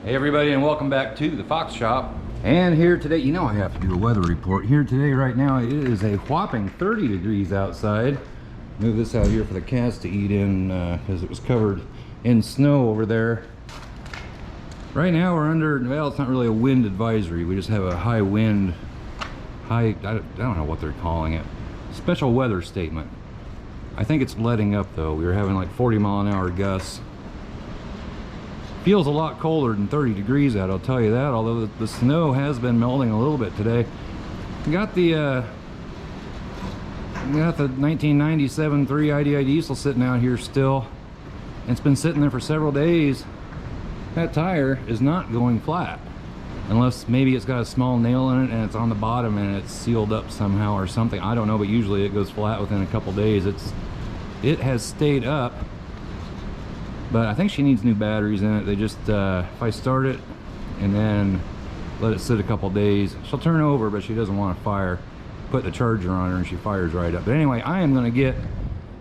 Hey everybody, and welcome back to the Fox Shop. And here today, you know I have to do a weather report. Here today, right now, it is a whopping 30 degrees outside. Move this out here for the cats to eat in because it was covered in snow over there. Right now we're under, well, it's not really a wind advisory. We just have a high wind, I don't know what they're calling it. Special weather statement. I think it's letting up though. We were having like 40-mile-an-hour gusts. Feels a lot colder than 30 degrees out, I'll tell you that, although the snow has been melting a little bit today. We got the 1997 3 IDI diesel sitting out here still. And it's been sitting there for several days. That tire is not going flat. Unless maybe it's got a small nail in it and it's on the bottom and it's sealed up somehow or something. I don't know, but usually it goes flat within a couple days. It has stayed up. But I think she needs new batteries in it. They just, if I start it and then let it sit a couple days, she'll turn over, but she doesn't want to fire. Put the charger on her and she fires right up. But anyway, I am going to get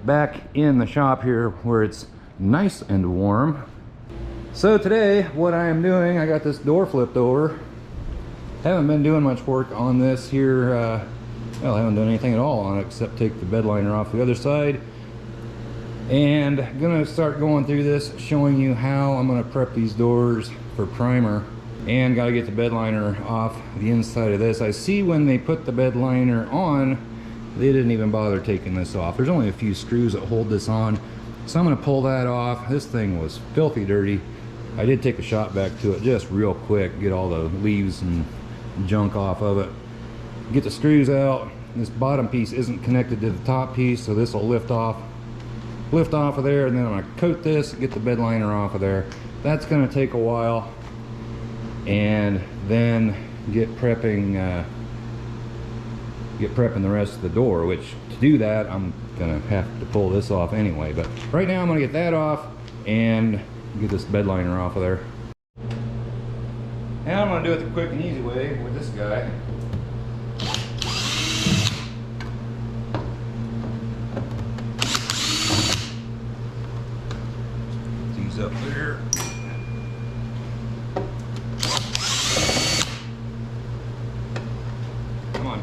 back in the shop here where it's nice and warm. So today, what I am doing, I got this door flipped over. Haven't been doing much work on this here. Well, I haven't done anything at all on it except take the bed liner off the other side. And I'm gonna start going through this, showing you how I'm gonna prep these doors for primer. And gotta get the bed liner off the inside of this. I see when they put the bed liner on, they didn't even bother taking this off. There's only a few screws that hold this on. So I'm gonna pull that off. This thing was filthy dirty. I did take a shot back to it just real quick, get all the leaves and junk off of it. Get the screws out. This bottom piece isn't connected to the top piece, so this will lift off of there, and then I'm going to coat this, get the bed liner off of there. That's going to take a while, and then get prepping the rest of the door, which to do that I'm going to have to pull this off anyway. But right now I'm going to get that off and get this bed liner off of there. And I'm going to do it the quick and easy way with this guy. Up there. Come on.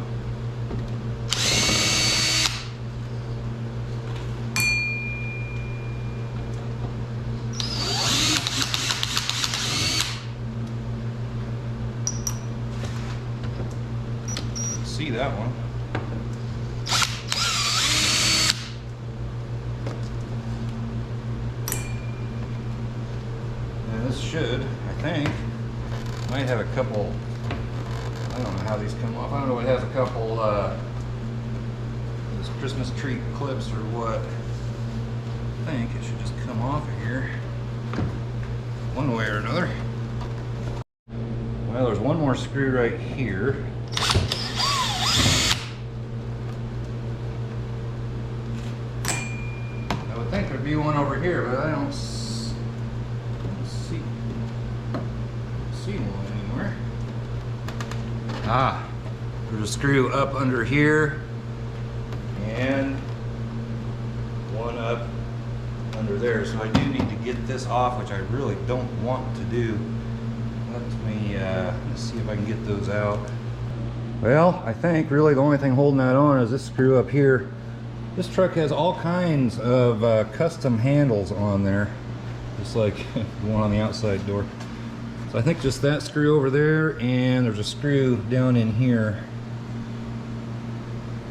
Let's see that one. This should, I think, might have a couple, I don't know how these come off. I don't know, it has a couple those Christmas tree clips or what. I think it should just come off of here one way or another. Well, there's one more screw right here. I would think there'd be one over here, but I don't see one anywhere. Ah, there's a screw up under here and one up under there. So I do need to get this off, which I really don't want to do. Let's see if I can get those out. Well, I think really the only thing holding that on is this screw up here. This truck has all kinds of custom handles on there, just like the one on the outside door. So I think just that screw over there, and there's a screw down in here.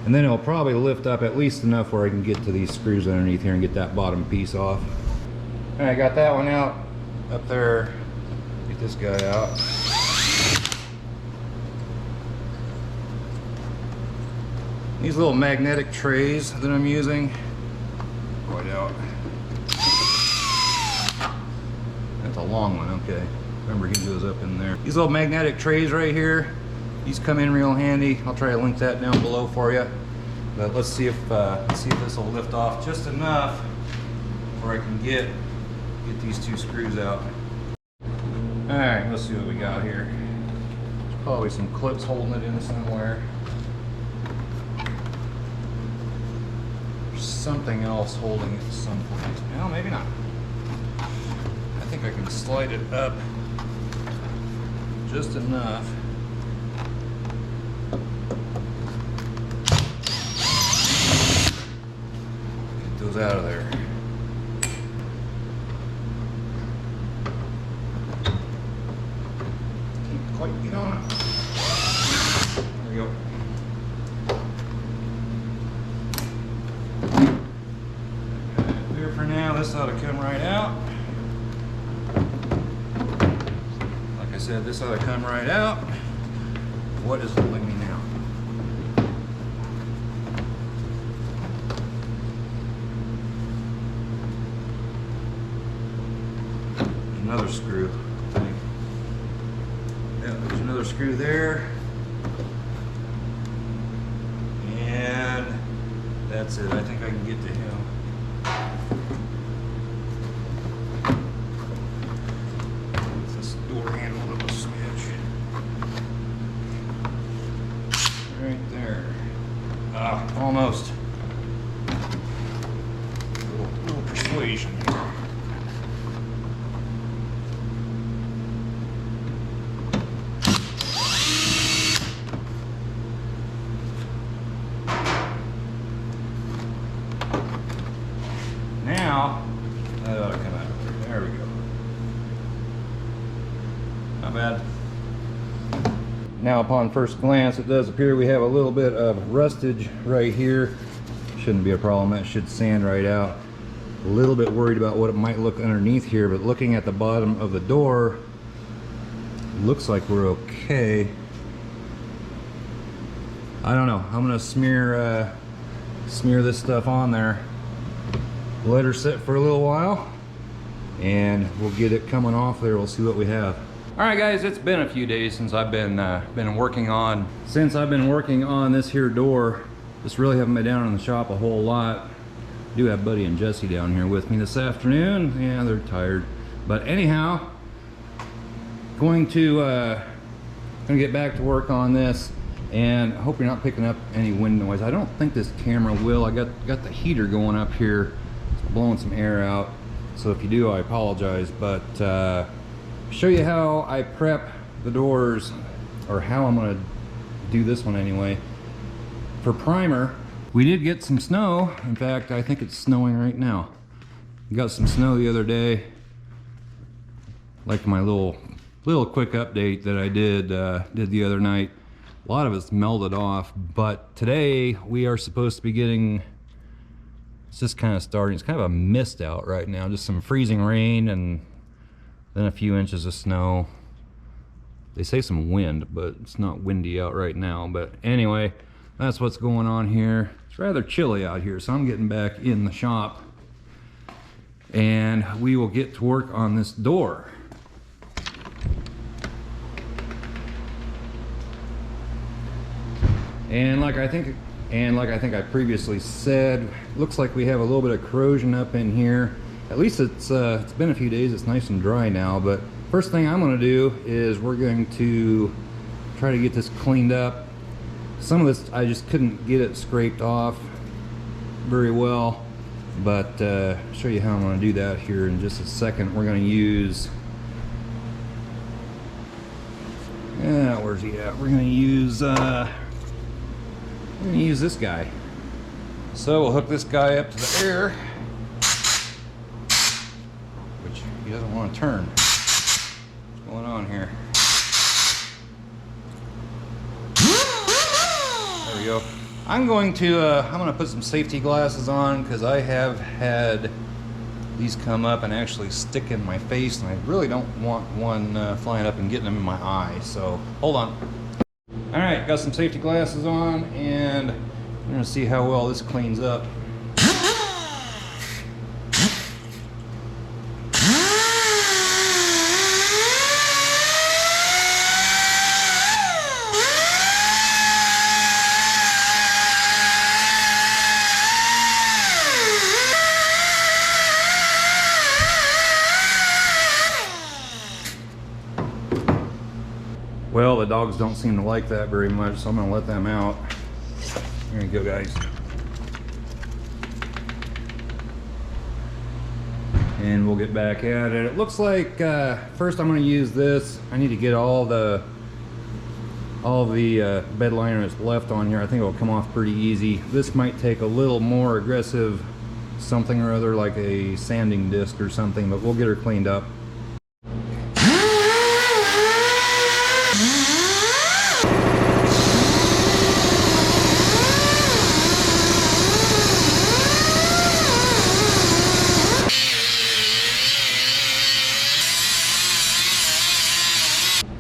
And then it'll probably lift up at least enough where I can get to these screws underneath here and get that bottom piece off. Alright, I got that one out up there. Get this guy out. These little magnetic trays that I'm using. Right out. That's a long one, okay. Remember, he goes up in there. These little magnetic trays right here, these come in real handy. I'll try to link that down below for you. But let's see if this will lift off just enough where I can get these two screws out. All right, let's see what we got here. There's probably some clips holding it in somewhere. There's something else holding it someplace. No, maybe not. I think I can slide it up just enough. Get those out of there. Can't quite get on it. There we go. There for now, this ought to come right out. Like I said, this ought to come right out. What is holding me now? Another screw, I think. Yeah, there's another screw there. And that's it. I think I can get to him. This door handle up a smidge. Right there. Ah, almost. Little persuasion here. Now, that ought to come out. There we go. Not bad. Now, upon first glance, it does appear we have a little bit of rustage right here. Shouldn't be a problem. That should sand right out. A little bit worried about what it might look underneath here, but looking at the bottom of the door, looks like we're okay. I don't know. I'm gonna smear this stuff on there. Let her sit for a little while and we'll get it coming off there. We'll see what we have. All right, guys, it's been a few days since I've been working on this here door. Just really haven't been down in the shop a whole lot. I do have Buddy and Jesse down here with me this afternoon. Yeah, they're tired, but anyhow, going to get back to work on this. And I hope you're not picking up any wind noise. I don't think this camera will. I got the heater going up here, blowing some air out, so if you do, I apologize. But show you how I prep the doors, or how I'm gonna do this one anyway. For primer, we did get some snow. In fact, I think it's snowing right now. We got some snow the other day, like my little quick update that I did the other night. A lot of it's melted off, but today we are supposed to be getting, it's just kind of starting, it's kind of a mist out right now, just some freezing rain and then a few inches of snow. They say some wind, but it's not windy out right now. But anyway, that's what's going on here. It's rather chilly out here, so I'm getting back in the shop and we will get to work on this door. And like I think I previously said, looks like we have a little bit of corrosion up in here. At least it's been a few days. It's nice and dry now. But first thing I'm going to do is we're going to try to get this cleaned up. Some of this I just couldn't get it scraped off very well, but show you how I'm going to do that here in just a second. We're going to use, where's he at? We're going to use this guy. So we'll hook this guy up to the air, which he doesn't want to turn. What's going on here? There we go. I'm going to put some safety glasses on because I have had these come up and actually stick in my face, and I really don't want one flying up and getting them in my eye. So hold on. All right, got some safety glasses on, and I'm gonna see how well this cleans up. Well, the dogs don't seem to like that very much, so I'm gonna let them out. Here you go, guys. and we'll get back at it. It looks like first I'm going to use this. I need to get all the bed liner that's left on here. I think it'll come off pretty easy. This might take a little more aggressive something or other, like a sanding disc or something, but we'll get her cleaned up.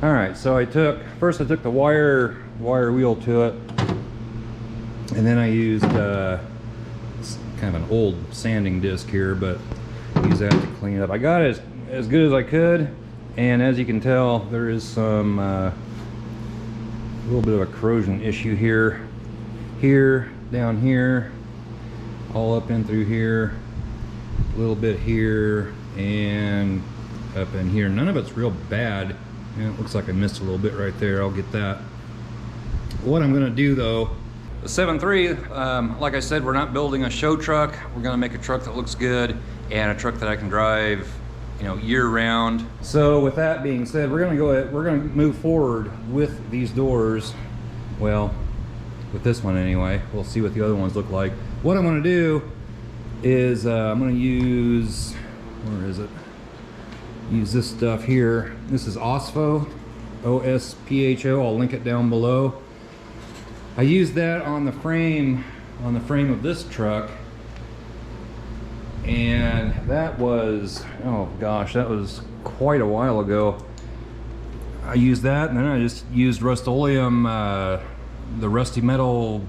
Alright, so first I took the wire wheel to it, and then I used kind of an old sanding disc here, but use that to clean it up. I got it as good as I could, and as you can tell, there is some a little bit of a corrosion issue here, down here, all up in through here, a little bit here, and up in here. None of it's real bad. Yeah, it looks like I missed a little bit right there. I'll get that. What I'm gonna do though, the 7.3, like I said, we're not building a show truck. We're gonna make a truck that looks good and a truck that I can drive, you know, year round. So with that being said, we're gonna move forward with these doors. Well, with this one anyway. We'll see what the other ones look like. What I'm gonna do is I'm gonna use, where is it? Use this stuff here. This is OSPHO, O-S-P-H-O. I'll link it down below. I used that on the frame of this truck, and that was, oh gosh, that was quite a while ago. I used that, and then I just used Rust-Oleum, the rusty metal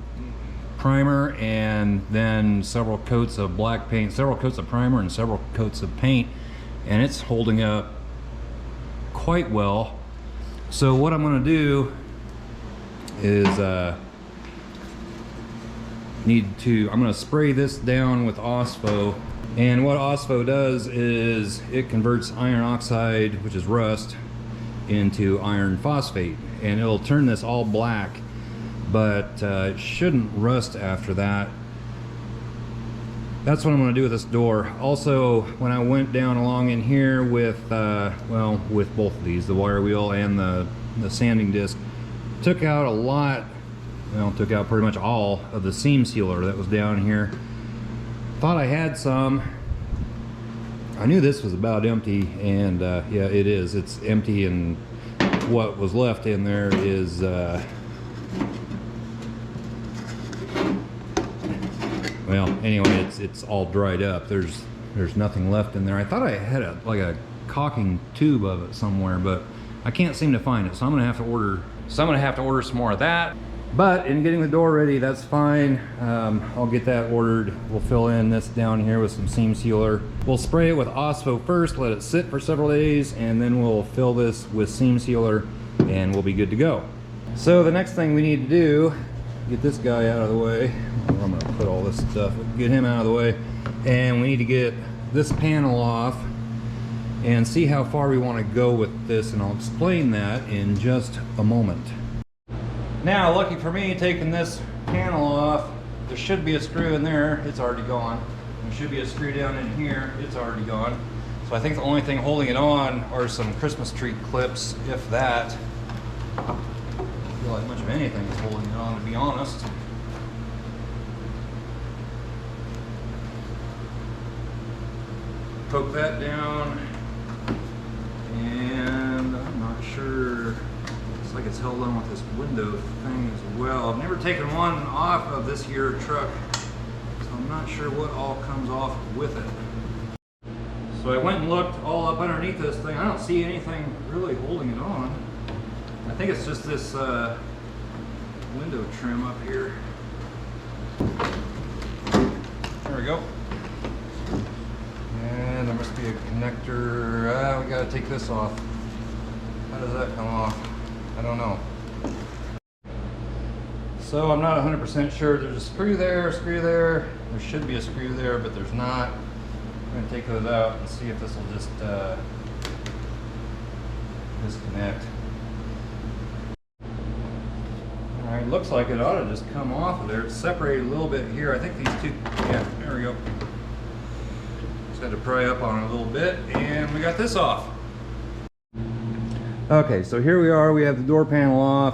primer, and then several coats of black paint, several coats of primer, and several coats of paint. And it's holding up quite well. So what I'm going to do is I'm going to spray this down with OSPHO. And what OSPHO does is it converts iron oxide, which is rust, into iron phosphate, and it'll turn this all black, but it shouldn't rust after that. That's what I'm going to do with this door. Also, when I went down along in here with, well, with both of these, the wire wheel and the sanding disc, took out a lot, well, took out pretty much all of the seam sealer that was down here. Thought I had some. I knew this was about empty, and yeah, it is. It's empty, and what was left in there is well, anyway, it's all dried up. There's nothing left in there. I thought I had like a caulking tube of it somewhere, but I can't seem to find it. So I'm gonna have to order some more of that. But in getting the door ready, that's fine. I'll get that ordered. We'll fill in this down here with some seam sealer. We'll spray it with OSPHO first, let it sit for several days, and then we'll fill this with seam sealer, and we'll be good to go. So the next thing we need to do, get this guy out of the way. I'm gonna put all this stuff, get him out of the way, and we need to get this panel off and see how far we want to go with this, and I'll explain that in just a moment. Now, lucky for me, taking this panel off, there should be a screw in there. It's already gone. There should be a screw down in here. It's already gone. So I think the only thing holding it on are some Christmas tree clips, if that. I don't feel like much of anything is holding it on, to be honest. Poke that down, and I'm not sure. Looks like it's held on with this window thing as well. I've never taken one off of this here truck, so I'm not sure what all comes off with it. So I went and looked all up underneath this thing. I don't see anything really holding it on. I think it's just this window trim up here. There we go. And there must be a connector. We gotta take this off. How does that come off? I don't know. So I'm not 100% sure. There's a screw there, a screw there. There should be a screw there, but there's not. I'm gonna take those out and see if this will just disconnect. Alright, looks like it ought to just come off of there. It's separated a little bit here. I think these two, yeah, there we go. Just had to pry up on it a little bit, and we got this off. Okay, so here we are. We have the door panel off,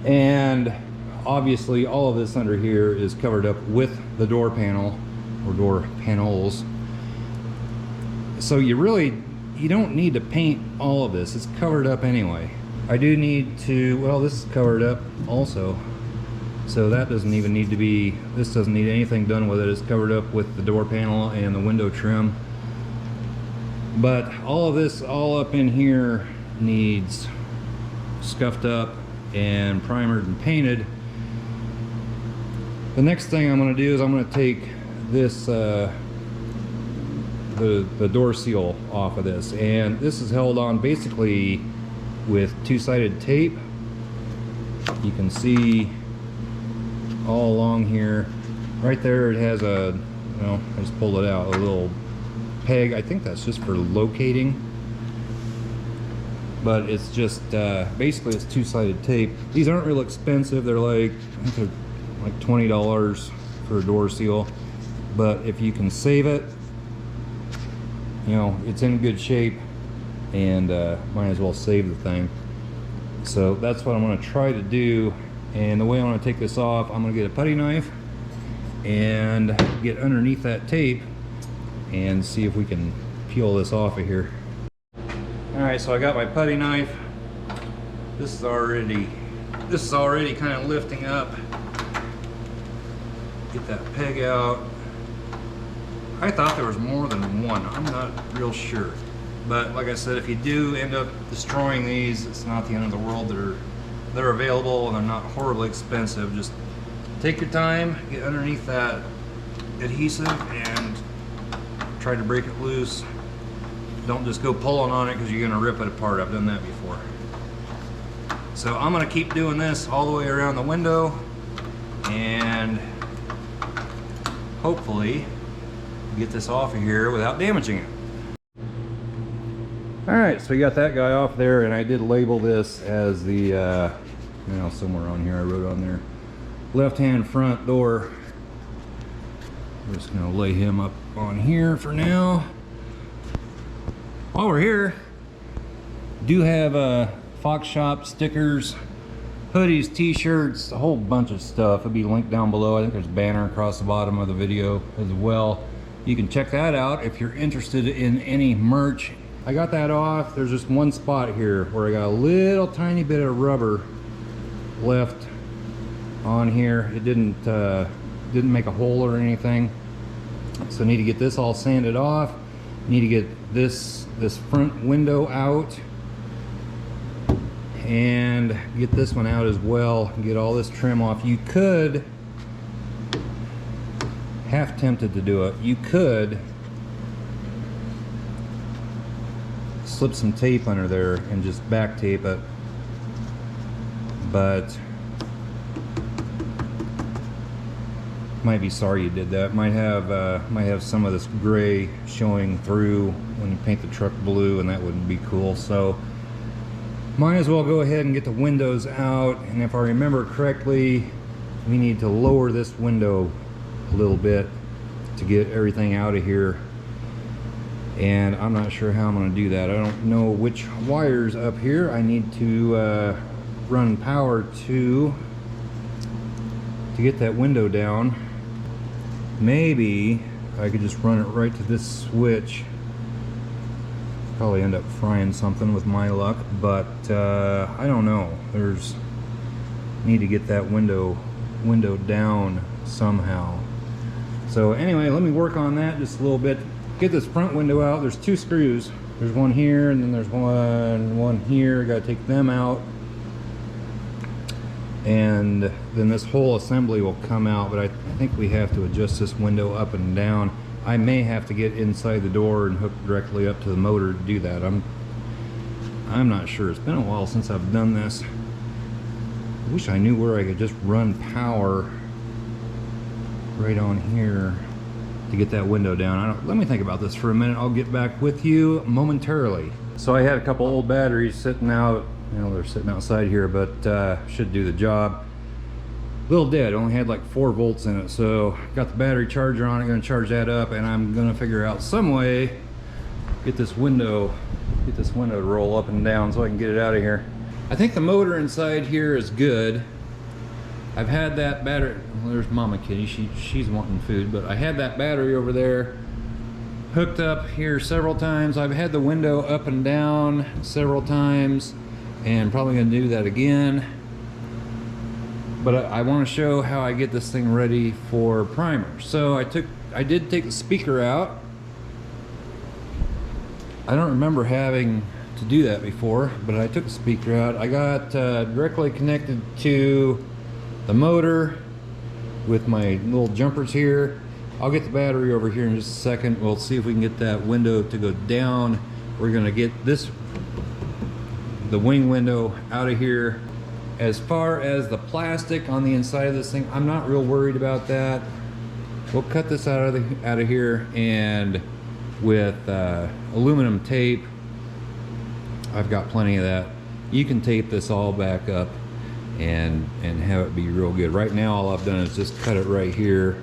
and obviously all of this under here is covered up with the door panel or door panels. So you don't need to paint all of this. It's covered up anyway. I do need to, well, this is covered up also, so that doesn't even need to be, this doesn't need anything done with it. It's covered up with the door panel and the window trim. But all of this, all up in here, needs scuffed up and primered and painted. The next thing I'm going to do is I'm going to take this the door seal off of this, and this is held on basically with two-sided tape. You can see all along here, right there it has a, well, I just pulled it out, a little peg. I think that's just for locating, but it's just basically it's two-sided tape. These aren't real expensive. They're like, I think they're like $20 for a door seal, but if you can save it, you know, it's in good shape, and might as well save the thing. So that's what I'm going to try to do. And the way I'm going to take this off, I'm going to get a putty knife and get underneath that tape and see if we can peel this off of here. Alright, so I got my putty knife. This is already kind of lifting up. Get that peg out. I thought there was more than one. I'm not real sure. But like I said, if you do end up destroying these, it's not the end of the world. They're available and they're not horribly expensive. Just take your time, get underneath that adhesive and try to break it loose. Don't just go pulling on it because you're gonna rip it apart. I've done that before. So I'm gonna keep doing this all the way around the window, and hopefully get this off of here without damaging it. Alright, so we got that guy off there, and I did label this as the, you know, somewhere on here I wrote on there, left-hand front door. We're just going to lay him up on here for now. While we're here, do have Fox Shop stickers, hoodies, t-shirts, a whole bunch of stuff. It'll be linked down below. I think there's a banner across the bottom of the video as well. You can check that out if you're interested in any merch. I got that off. There's just one spot here where I got a little tiny bit of rubber left on here. It didn't make a hole or anything. So I need to get this all sanded off. Need to get this front window out and get this one out as well. Get all this trim off. You could, half tempted to do it, you could slip some tape under there and just back tape it, but might be sorry you did that. Might have some of this gray showing through when you paint the truck blue, and that wouldn't be cool. So might as well go ahead and get the windows out. And if I remember correctly, we need to lower this window a little bit to get everything out of here, and I'm not sure how I'm going to do that. I don't know which wires up here I need to run power to get that window down. Maybe I could just run it right to this switch. Probably end up frying something with my luck, but I don't know. Need to get that window down somehow. So anyway, let me work on that just a little bit. Get this front window out. There's two screws. There's one here, and then there's one here. Got to take them out, and then this whole assembly will come out. But I think we have to adjust this window up and down. I may have to get inside the door and hook directly up to the motor to do that. I'm not sure. It's been a while since I've done this. I wish I knew where I could just run power right on here to get that window down. Let me think about this for a minute. I'll get back with you momentarily. So I had a couple old batteries sitting out. You know, they're sitting outside here, but should do the job. little dead, only had like 4 volts in it. So got the battery charger on it, gonna charge that up, and I'm gonna figure out some way get this window to roll up and down so I can get it out of here. I think the motor inside here is good. I've had that battery, well, there's Mama Kitty, she's wanting food, but I had that battery over there hooked up here several times. I've had the window up and down several times, and probably gonna do that again. But I want to show how I get this thing ready for primer. So I did take the speaker out. I don't remember having to do that before, but I took the speaker out. I got directly connected to the motor with my little jumpers here. I'll get the battery over here in just a second. We'll see if we can get that window to go down. We're gonna get the wing window out of here. As far as the plastic on the inside of this thing, I'm not real worried about that. We'll cut this out of here, and with aluminum tape, I've got plenty of that. You can tape this all back up and have it be real good. Right now, all I've done is just cut it right here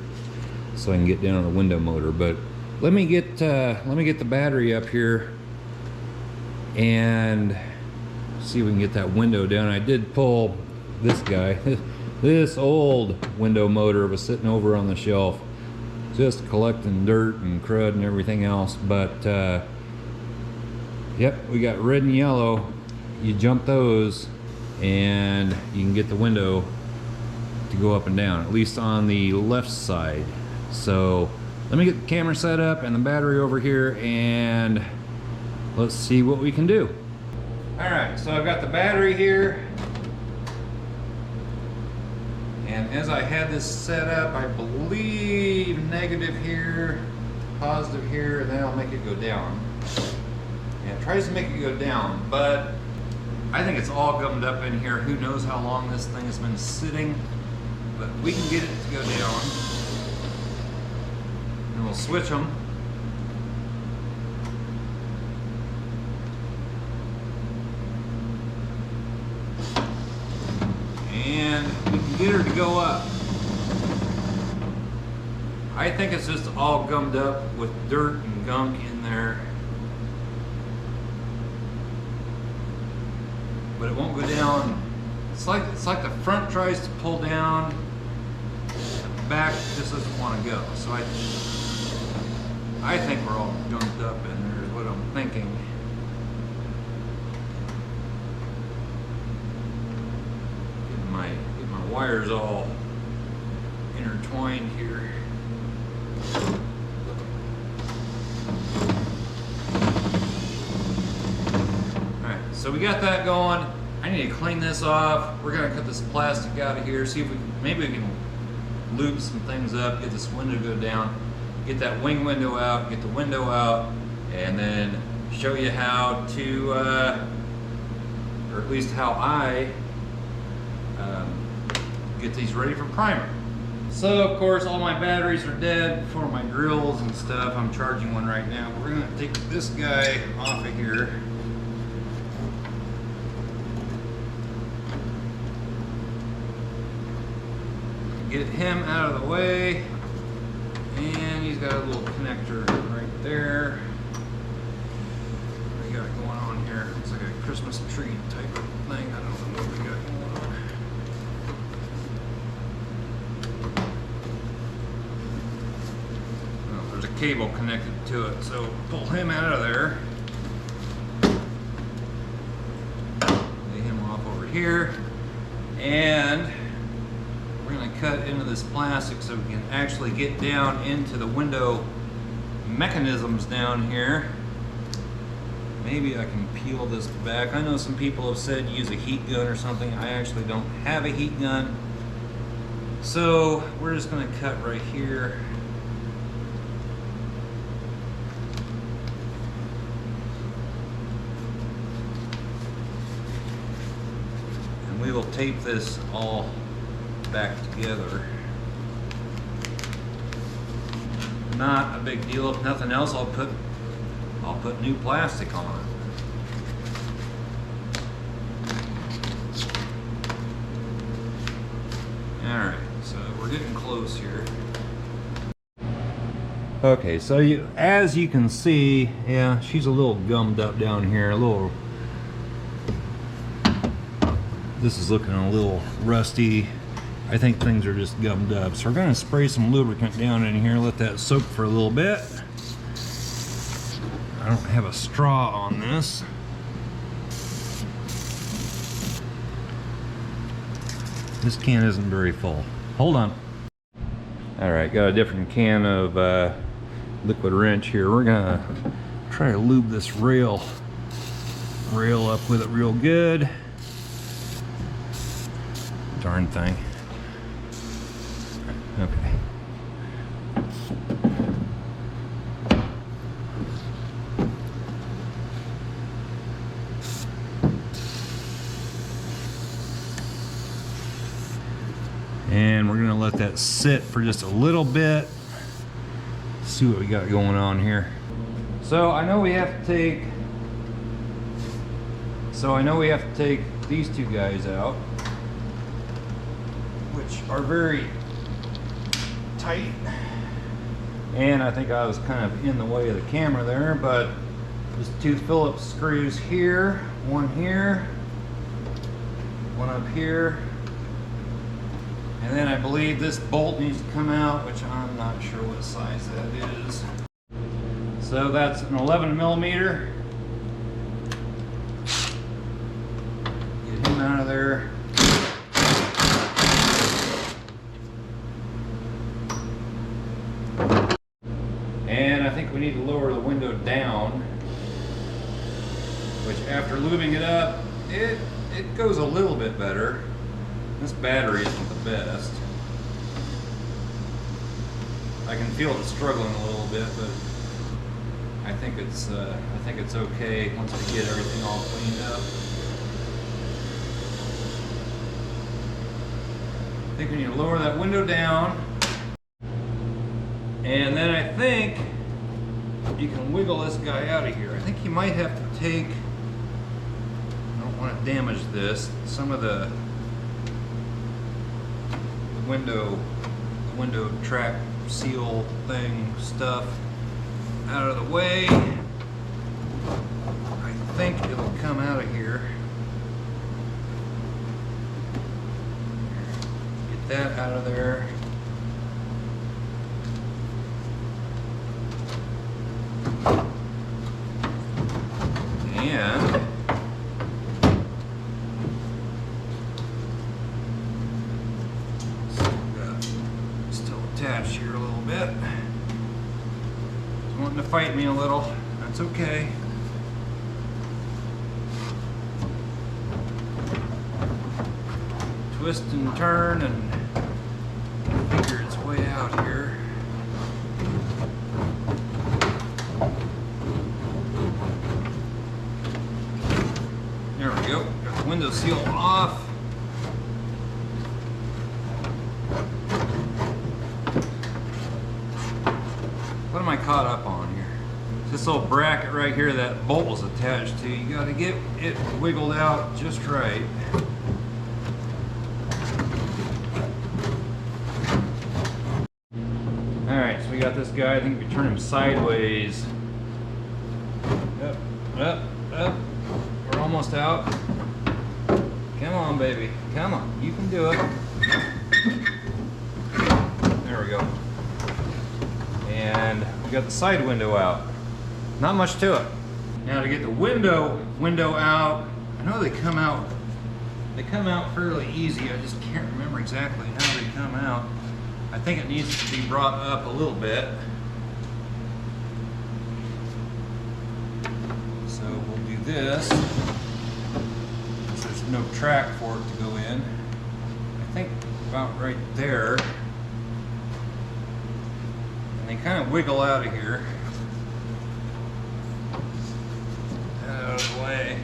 so I can get down on the window motor. But let me get the battery up here and see if we can get that window down. I did pull this guy. This old window motor was sitting over on the shelf, just collecting dirt and crud and everything else. But yep, we got red and yellow. You jump those and you can get the window to go up and down, at least on the left side. So let me get the camera set up and the battery over here, and let's see what we can do. Alright, so I've got the battery here, and as I had this set up, I believe negative here, positive here, and then I'll make it go down. And it tries to make it go down, but I think it's all gummed up in here. Who knows how long this thing has been sitting, but we can get it to go down. And we'll switch them. And we can get her to go up. I think it's just all gummed up with dirt and gunk in there. But it won't go down. It's like the front tries to pull down, the back just doesn't want to go. So I think we're all gunked up in there is what I'm thinking. Get my wires all intertwined here. Alright, so we got that going. I need to clean this off. We're gonna cut this plastic out of here, see if maybe we can lube some things up, get this window to go down, get that wing window out, get the window out, and then show you how to, or at least how I get these ready for primer. So of course all my batteries are dead for my drills and stuff. I'm charging one right now. We're gonna take this guy off of here. Get him out of the way, and he's got a little connector right there. What do we got going on here? Looks like a Christmas tree type of thing. I don't know what we got going on. Oh, there's a cable connected to it, so pull him out of there. Lay him off over here, and we're going to cut into this plastic so we can actually get down into the window mechanisms down here. Maybe I can peel this back. I know some people have said use a heat gun or something. I actually don't have a heat gun. So we're just going to cut right here. And we will tape this all back together. Not a big deal. If nothing else, I'll put new plastic on it. All right. close here. Okay, so as you can see, yeah, she's a little gummed up down here, a little. This is looking a little rusty. I think things are just gummed up. So we're gonna spray some lubricant down in here, let that soak for a little bit. I don't have a straw on this. This can isn't very full. Hold on. All right, got a different can of liquid wrench here. We're gonna try to lube this rail up with it real good. Darn thing. Okay. And we're gonna let that sit for just a little bit. See what we got going on here. So I know we have to take these two guys out, which are very tight. And I think I was kind of in the way of the camera there, but there's two Phillips screws here, one up here. And then I believe this bolt needs to come out, which I'm not sure what size that is. So that's an 11mm. Get him out of there. And I think we need to lower the window down, which after lubing it up, it goes a little bit better. This battery isn't the best. I can feel it struggling a little bit, but I think it's okay once we get everything all cleaned up. I think we need to lower that window down, and then I think you can wiggle this guy out of here. I think you might have to take. I don't want to damage this. Some of the window track seal thing stuff out of the way. I think it'll come out of here. Get that out of there. And attached here a little bit. It's wanting to fight me a little. That's okay. Twist and turn and figure its way out here. There we go. Got the window seal off. What am I caught up on here? This little bracket right here that bolt was attached to, you got to get it wiggled out just right. Alright, so we got this guy. I think if we turn him sideways. Up. We're almost out. Come on, baby. Come on. You can do it. There we go. And we got the side window out. Not much to it. Now to get the window out, I know they come out fairly easy. I just can't remember exactly how they come out. I think it needs to be brought up a little bit. So we'll do this. There's no track for it to go in. I think about right there. And they kind of wiggle out of here. Out of the way.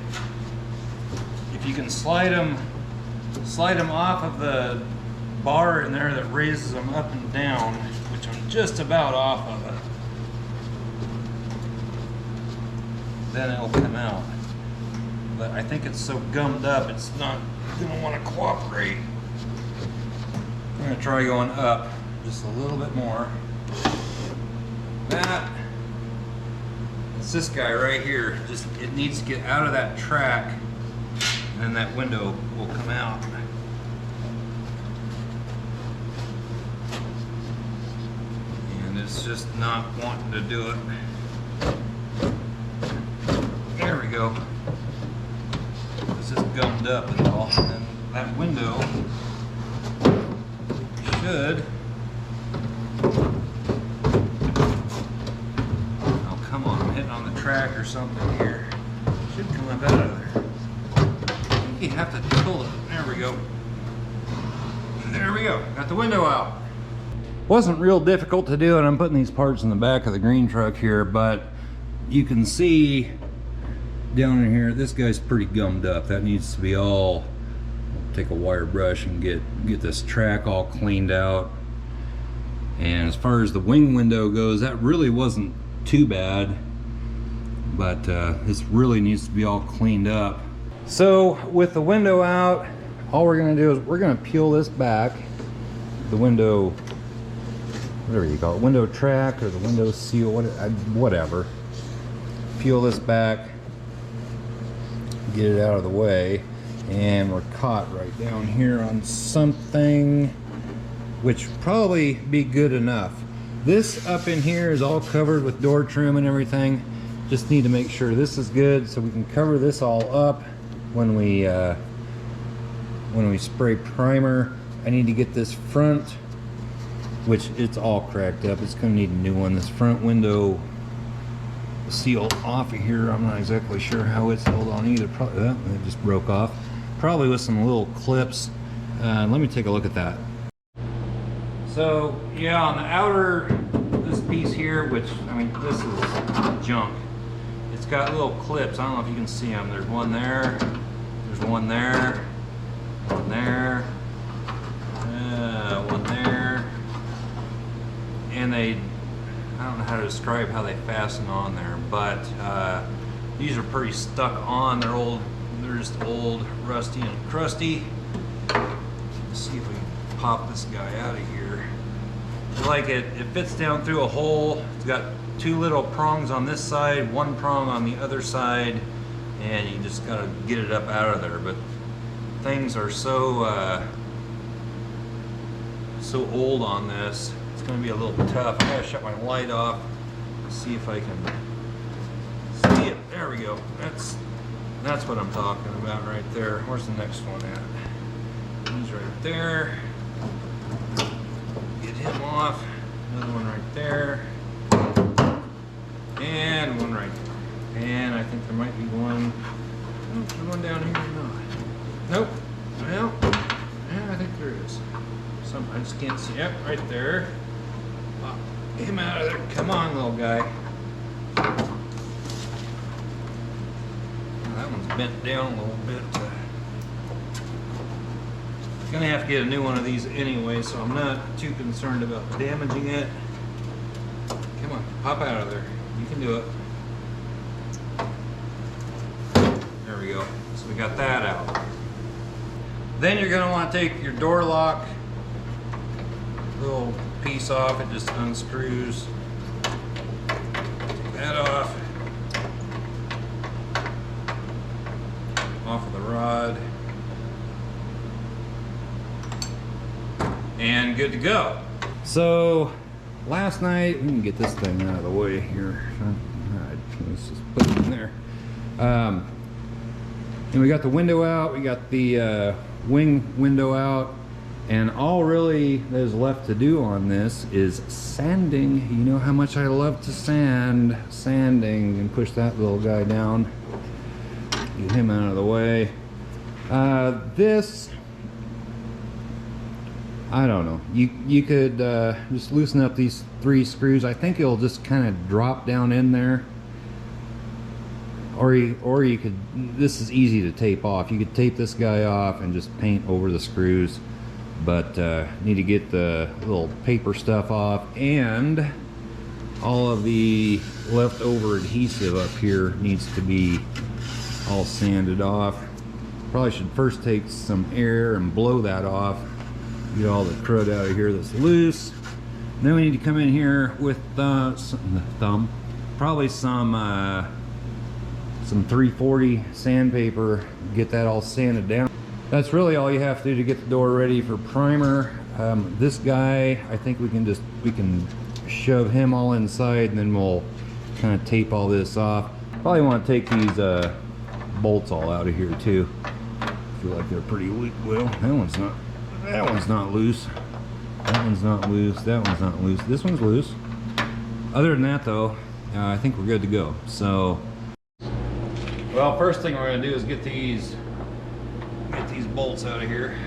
If you can slide them off of the bar in there that raises them up and down, which I'm just about off of it, then it'll come out. But I think it's so gummed up, it's not going to want to cooperate. I'm going to try going up. just a little bit more. That, it's this guy right here. Just, it needs to get out of that track, and then that window will come out. And it's just not wanting to do it. There we go. It's just gummed up and all. And then that window should, oh come on, I'm hitting on the track or something here. Should come up out of there. I think you have to pull it. There we go. There we go. Got the window out. Wasn't real difficult to do, and I'm putting these parts in the back of the green truck here, but you can see down in here, this guy's pretty gummed up. That needs to be all, take a wire brush and get this track all cleaned out. And as far as the wing window goes, that really wasn't too bad, but this really needs to be all cleaned up. So with the window out, all we're gonna do is we're gonna peel this back, the window, whatever you call it, window track or the window seal, whatever. Peel this back, get it out of the way, and we're caught right down here on something which probably be good enough. This up in here is all covered with door trim and everything. Just need to make sure this is good so we can cover this all up when we spray primer. I need to get this front, which it's all cracked up. It's gonna need a new one. This front window seal off of here, I'm not exactly sure how it's held on either. Probably it just broke off, probably with some little clips. Let me take a look at that. So yeah, on the outer, this piece here, which I mean this is junk, it's got little clips. I don't know if you can see them. There's one there, there's one there, one there, one there, and they, I don't know how to describe how they fasten on there, but these are pretty stuck on. They're old, they're just old, rusty and crusty. Let's see if we can pop this guy out of here. Like it fits down through a hole. It's got two little prongs on this side, one prong on the other side, and you just gotta get it up out of there. But things are so so old on this. It's going to be a little tough. I gotta shut my light off. See if I can see it. There we go. That's what I'm talking about right there. Where's the next one at? He's right there. Get him off. Another one right there. And one right there. And I think there might be one. Oh, there's one down here. No. Nope. Well, yeah, I think there is. I just can't see. Yep, right there. Pop him out of there. Come on, little guy. That one's bent down a little bit. Gonna have to get a new one of these anyway, so I'm not too concerned about damaging it. Come on, pop out of there. You can do it. There we go. So we got that out. Then you're gonna want to take your door lock little piece off. It just unscrews. Take that off. Off of the rod. And good to go. So last night, we can get this thing out of the way here. Alright, let's just put it in there. And we got the window out, we got the wing window out, and all really there's left to do on this is sanding. You know how much I love to sand. Sanding, and push that little guy down. Get him out of the way. This, I don't know. You could just loosen up these 3 screws. I think it'll just kind of drop down in there. Or you could, this is easy to tape off. You could tape this guy off and just paint over the screws. But need to get the little paper stuff off, and all of the leftover adhesive up here needs to be all sanded off. Probably should first take some air and blow that off. Get all the crud out of here that's loose. Then we need to come in here with probably some 340 sandpaper, get that all sanded down. That's really all you have to do to get the door ready for primer. This guy, I think we can shove him all inside, and then we'll kind of tape all this off. Probably want to take these bolts all out of here too. I feel like they're pretty weak. Well, that one's not loose. That one's not loose. That one's not loose. This one's loose. Other than that though, I think we're good to go. So, well, first thing we're going to do is get these bolts out of here.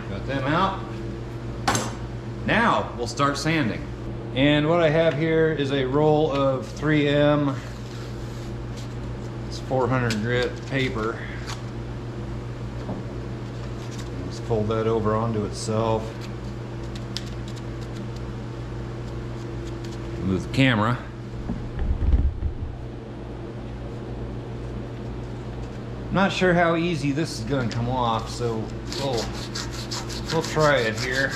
Got them out. Now we'll start sanding. And what I have here is a roll of 3M. It's 400 grit paper. Let's fold that over onto itself. Move the camera. I'm not sure how easy this is going to come off, so we'll try it here.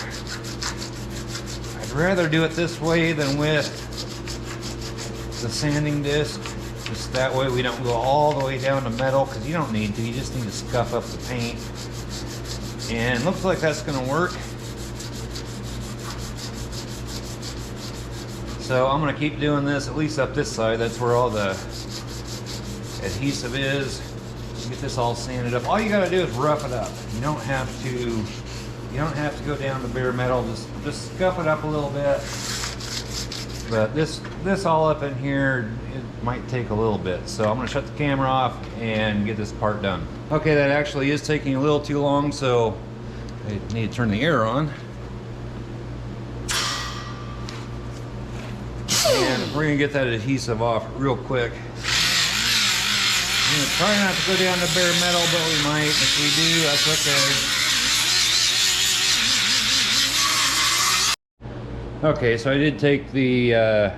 I'd rather do it this way than with the sanding disc. Just that way we don't go all the way down to metal, because you don't need to. You just need to scuff up the paint. And it looks like that's going to work. So I'm going to keep doing this, at least up this side. That's where all the adhesive is. Get this all sanded up. All you got to do is rough it up. You don't have to go down to bare metal. Just scuff it up a little bit. But this all up in here, it might take a little bit. So I'm going to shut the camera off and get this part done. Okay, that actually is taking a little too long, so I need to turn the air on. And we're going to get that adhesive off real quick. I'm going to try not to go down to bare metal, but we might. If we do, that's okay. Okay, so I did take the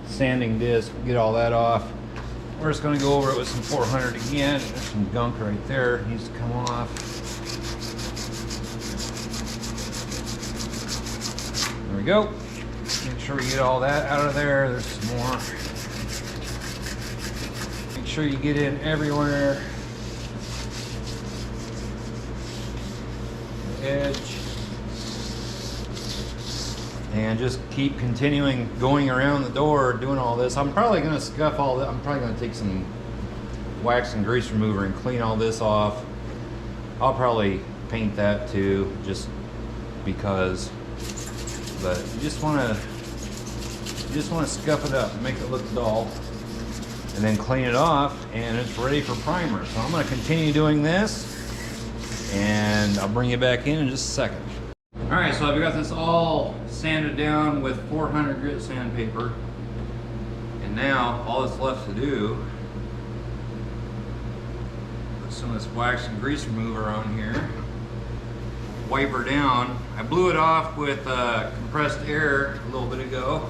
sanding disc, get all that off. We're just going to go over it with some 400 again. There's some gunk right there. It needs to come off. There we go. Make sure we get all that out of there. There's some more. Make sure you get in everywhere. The edge. And just keep continuing going around the door, doing all this. I'm probably going to scuff all that. I'm probably going to take some wax and grease remover and clean all this off. I'll probably paint that too, just because. But you just want to scuff it up and make it look dull, and then clean it off, and it's ready for primer. So I'm going to continue doing this, and I'll bring you back in just a second. All right, so I've got this all sanded down with 400 grit sandpaper, and now all that's left to do, put some of this wax and grease remover on here, wipe her down. I blew it off with compressed air a little bit ago.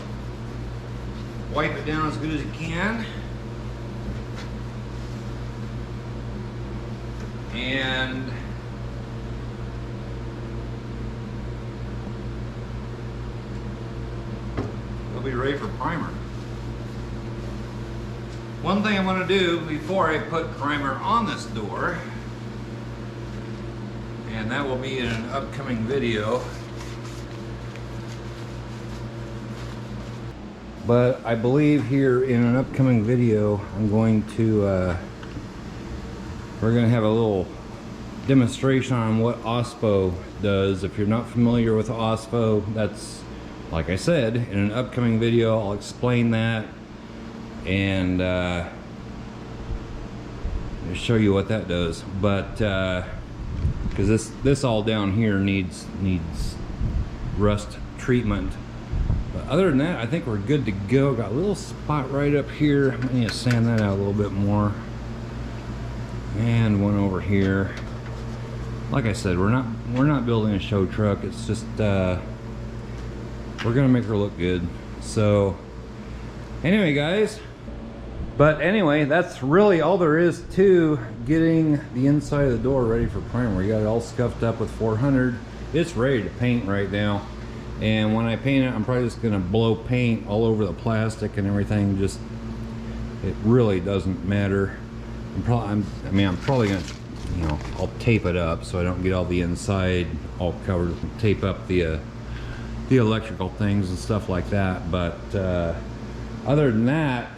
Wipe it down as good as you can, and we'll be ready for primer. One thing I'm going to do before I put primer on this door, and that will be in an upcoming video, but I believe here in an upcoming video I'm going to we're going to have a little demonstration on what OSPO does. If you're not familiar with OSPO, that's, like I said, in an upcoming video I'll explain that and show you what that does. But because this all down here needs rust treatment. But other than that, I think we're good to go. Got a little spot right up here. I need to sand that out a little bit more. And one over here. Like I said, we're not building a show truck. It's just we're gonna make her look good. So Anyway, guys, but anyway, that's really all there is to getting the inside of the door ready for primer. We got it all scuffed up with 400. It's ready to paint right now. And when I paint it, I'm probably just gonna blow paint all over the plastic and everything. Just, it really doesn't matter. I'm probably gonna, you know, I'll tape it up so I don't get all the inside all covered. Tape up the electrical things and stuff like that. But other than that,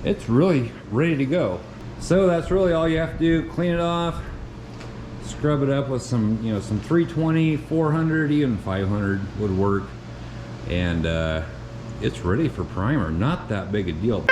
it's really ready to go. So that's really all you have to do. Clean it off, scrub it up with some, you know, some 320, 400, even 500 would work, and it's ready for primer. Not that big a deal.